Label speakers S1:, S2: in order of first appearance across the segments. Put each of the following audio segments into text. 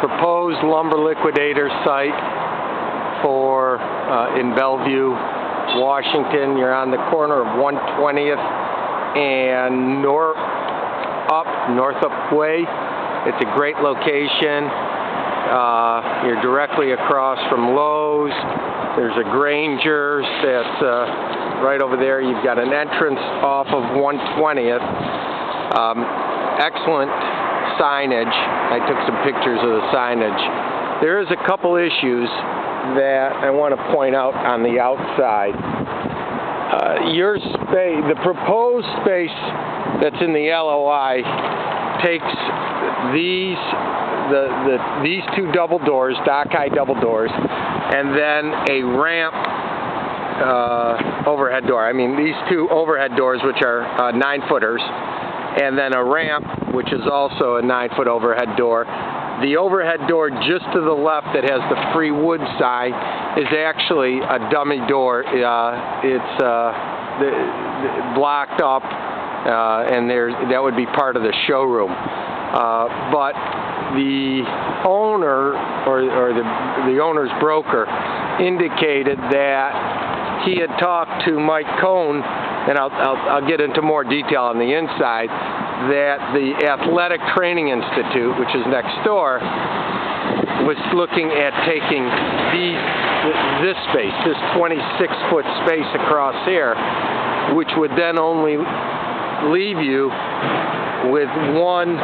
S1: proposed lumber liquidator site for in Bellevue, Washington. You're on the corner of 120th and Northup Way. It's a great location. You're directly across from Lowe's. There's a Granger's that's right over there. You've got an entrance off of 120th. Excellent signage. I took some pictures of the signage. There is a couple issues that I want to point out on the outside. Your space, the proposed space that's in the LOI, takes these two double doors, dock-high double doors, and then a ramp overhead door. I mean, these two overhead doors, which are 9-footers, and then a ramp, which is also a 9-foot overhead door. The overhead door just to the left that has the free wood sign is actually a dummy door. It's blocked up, and that would be part of the showroom. But the owner or the owner's broker indicated that he had talked to Mike Cohn, and I'll get into more detail on the inside, that the Athletic Training Institute, which is next door, was looking at taking this space, this 26-foot space across here, which would then only leave you with one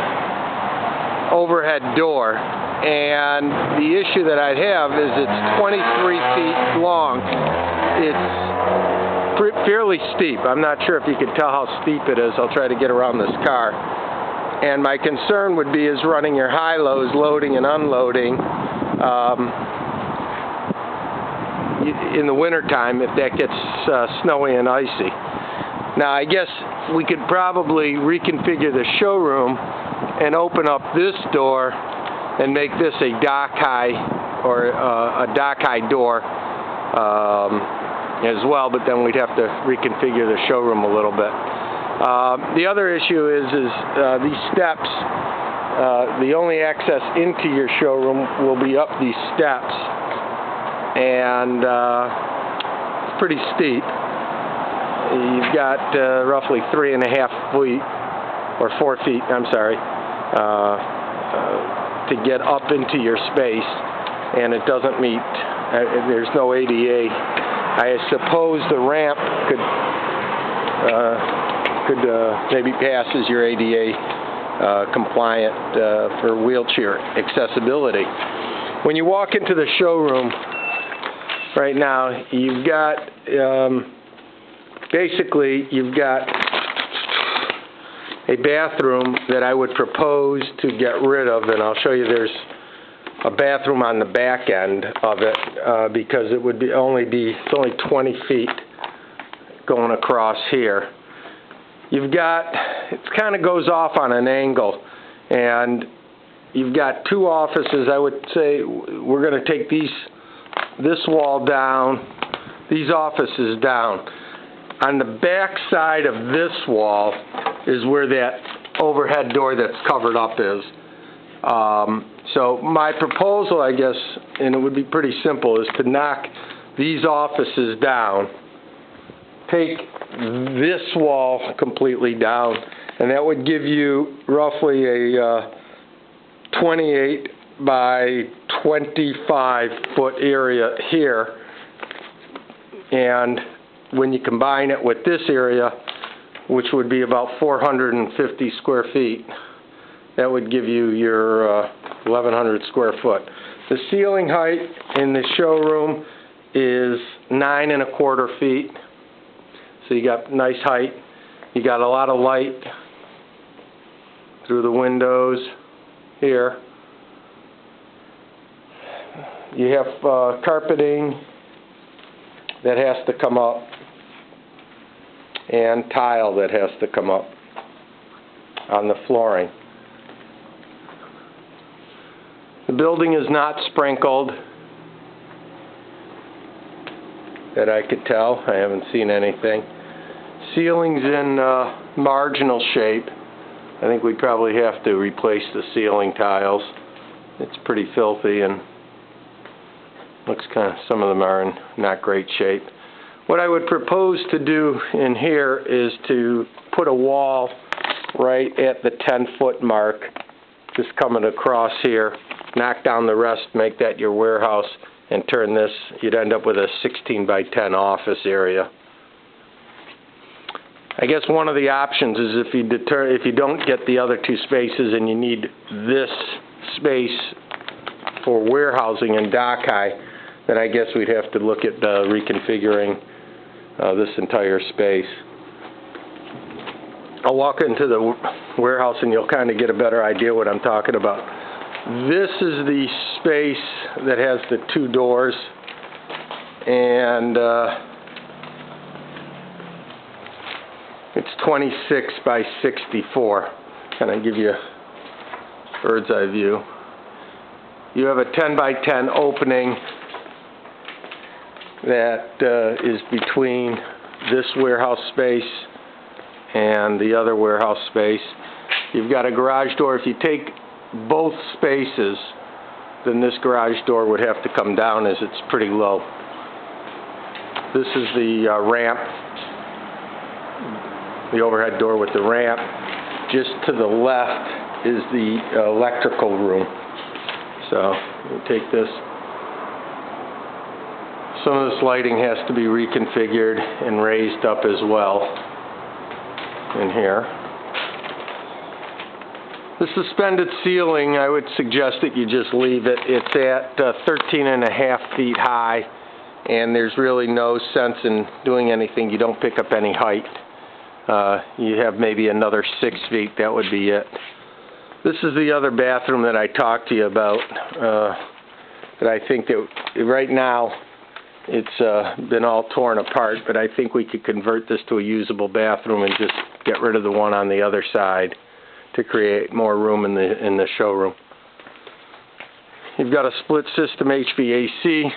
S1: overhead door. And the issue that I'd have is it's 23 feet long. It's fairly steep. I'm not sure if you can tell how steep it is. I'll try to get around this car. And my concern would be is running your high-lows, loading and unloading in the wintertime if that gets snowy and icy. Now, I guess we could probably reconfigure the showroom and open up this door and make this a dock-high or a dock-high door as well, but then we'd have to reconfigure the showroom a little bit. The other issue is these steps. The only access into your showroom will be up these steps, and it's pretty steep. You've got roughly 3.5 feet, or 4 feet, I'm sorry, to get up into your space, and it doesn't meet, there's no ADA. I suppose the ramp could maybe pass as your ADA compliant for wheelchair accessibility. When you walk into the showroom right now, you've got basically you've got a bathroom that I would propose to get rid of, and I'll show you there's a bathroom on the back end of it because it would be it's only 20 feet going across here. You've got, it kind of goes off on an angle, and you've got two offices. I would say we're going to take this wall down, these offices down. On the back side of this wall is where that overhead door that's covered up is. So my proposal, I guess, and it would be pretty simple, is to knock these offices down, take this wall completely down, and that would give you roughly a 28 by 25 foot area here. And when you combine it with this area, which would be about 450 square feet, that would give you your 1,100 square foot. The ceiling height in the showroom is 9.25 feet. So you got nice height. You got a lot of light through the windows here. You have carpeting that has to come up and tile that has to come up on the flooring. The building is not sprinkled that I could tell. I haven't seen anything. Ceiling's in marginal shape. I think we'd probably have to replace the ceiling tiles. It's pretty filthy and looks some of them are in not great shape. What I would propose to do in here is to put a wall right at the 10-foot mark, just coming across here, knock down the rest, make that your warehouse, and turn this. You'd end up with a 16 by 10 office area. I guess one of the options is if you don't get the other two spaces and you need this space for warehousing and dock high, then I guess we'd have to look at reconfiguring this entire space. I'll walk into the warehouse and you'll kind of get a better idea what I'm talking about. This is the space that has the two doors, and it's 26 by 64. Kind of give you a bird's eye view. You have a 10 by 10 opening that is between this warehouse space and the other warehouse space. You've got a garage door. If you take both spaces, then this garage door would have to come down as it's pretty low. This is the ramp, the overhead door with the ramp. Just to the left is the electrical room. So we'll take this. Some of this lighting has to be reconfigured and raised up as well in here. The suspended ceiling, I would suggest that you just leave it. It's at 13.5 feet high, and there's really no sense in doing anything. You don't pick up any height. You have maybe another 6 feet, that would be it. This is the other bathroom that I talked to you about, that I think that right now it's been all torn apart, but I think we could convert this to a usable bathroom and just get rid of the one on the other side to create more room in the showroom. You've got a split system HVAC.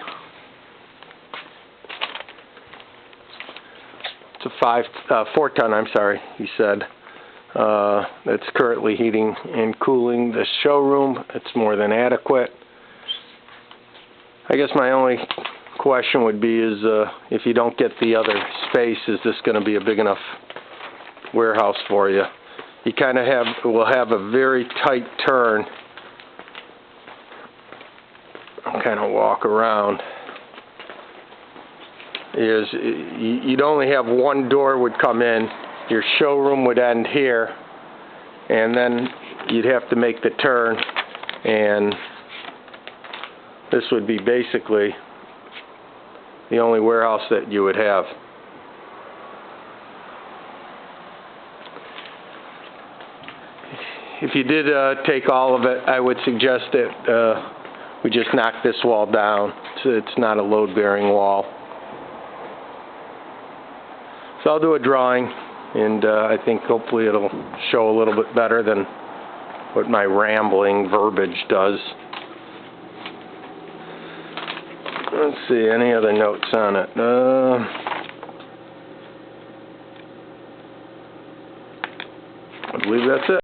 S1: It's a 4-ton, I'm sorry, he said. That's currently heating and cooling the showroom. It's more than adequate. I guess my only question would be is if you don't get the other space, is this going to be a big enough warehouse for you? You kind of will have a very tight turn. I'll kind of walk around. You'd only have one door would come in. Your showroom would end here, and then you'd have to make the turn, and this would be basically the only warehouse that you would have. If you did take all of it, I would suggest that we just knock this wall down so it's not a load-bearing wall. So I'll do a drawing, and I think hopefully it'll show a little bit better than what my rambling verbiage does. Let's see, any other notes on it? I believe that's it.